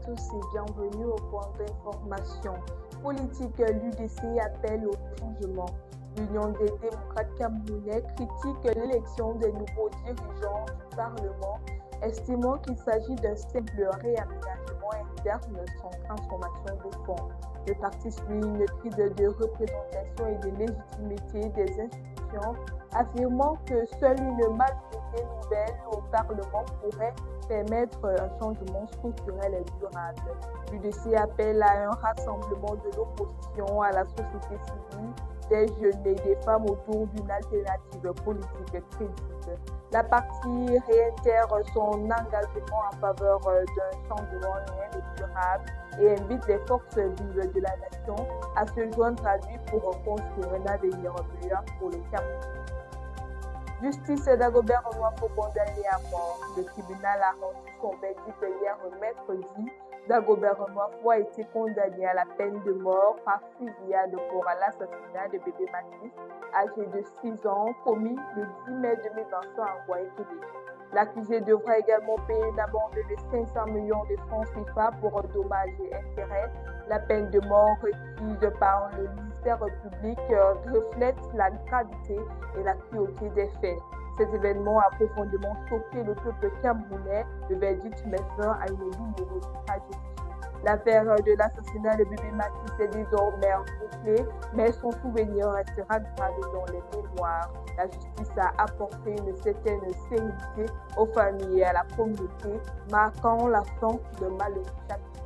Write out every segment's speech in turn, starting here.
tous et bienvenue au point d'information. Politique, l'UDC appelle au changement. L'Union des démocrates camerounais critique l'élection des nouveaux dirigeants du Parlement, estimant qu'il s'agit d'un simple réaménagement interne sans transformation de fond. Le parti suit une crise de représentation et de légitimité des institutions, affirmant que seule une majorité nouvelle au Parlement pourrait permettre un changement structurel et durable. L'UDC appelle à un rassemblement de l'opposition, à la société civile, des jeunes et des femmes autour d'une alternative politique crédible. La partie réitère son engagement en faveur d'un changement réel et durable et invite les forces vives de la nation à se joindre à lui pour construire un avenir meilleur pour le Cameroun. Justice d'Agobert Onwafo condamné à mort. Le tribunal a rendu son verdict hier mercredi. Dagobert Onwafo a été condamné à la peine de mort par fusillade pour l'assassinat de bébé Mathis, âgé de 6 ans, commis le 10 mai 2023 en Guadeloupe. L'accusé devra également payer une amende de 500 millions de francs CFA pour dommages et intérêts. La peine de mort requise par le ministère public reflète la gravité et la cruauté des faits. Cet événement a profondément choqué le peuple camerounais. Le verdict met fin à une douloureuse tragédie. L'affaire de l'assassinat de bébé Mathis est désormais bouclée, mais son souvenir restera gravé dans les mémoires. La justice a apporté une certaine sérénité aux familles et à la communauté, marquant la fin de malheureux chapitres.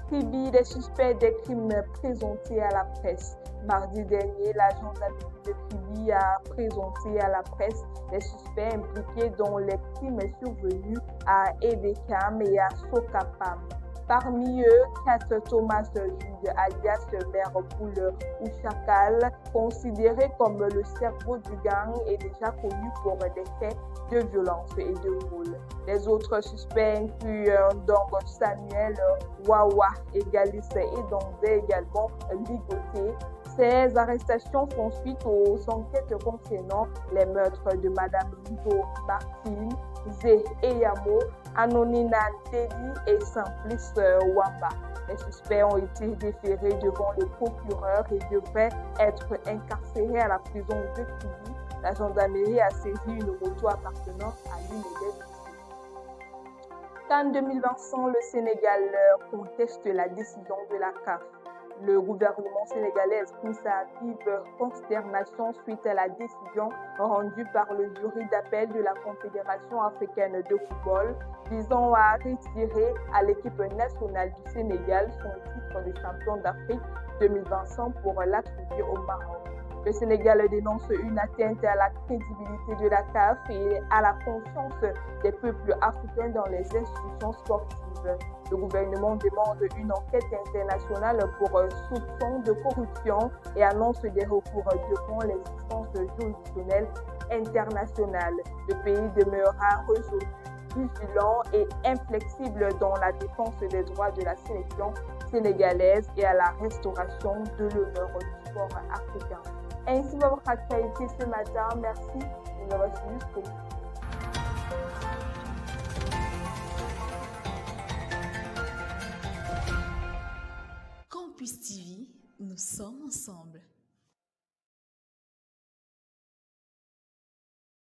Tribi des suspects des crimes présentés à la presse. Mardi dernier, l'agent d'Amérique de Tribi a présenté à la presse les suspects impliqués dans les crimes survenus à Ebekam et à Sokapam. Parmi eux, Kat Thomas Jude, alias Mère Poule ou Chacal, considéré comme le cerveau du gang, est déjà connu pour des faits de violence et de vol. Les autres suspects incluent donc Samuel Wawa et Galice et Dandé également ligotés. Ces arrestations font suite aux enquêtes concernant les meurtres de Madame Ludo Martine, Zé Eyamo, Anonina Deli et Simplice Wamba. Les suspects ont été déférés devant le procureur et devraient être incarcérés à la prison de Tribi. La gendarmerie a saisi une moto appartenant à l'une des victimes. CAN 2025, le Sénégal conteste la décision de la CAF. Le gouvernement sénégalais exprime sa vive consternation suite à la décision rendue par le jury d'appel de la Confédération africaine de football visant à retirer à l'équipe nationale du Sénégal son titre de champion d'Afrique 2025 pour l'attribuer au Maroc. Le Sénégal dénonce une atteinte à la crédibilité de la CAF et à la confiance des peuples africains dans les institutions sportives. Le gouvernement demande une enquête internationale pour soupçon de corruption et annonce des recours devant les instances juridictionnelles internationales. Le pays demeurera résolu, vigilant et inflexible dans la défense des droits de la sélection sénégalaise et à la restauration de l'honneur du sport africain. Ainsi va votre actualité ce matin. Merci de nous avoir suivis.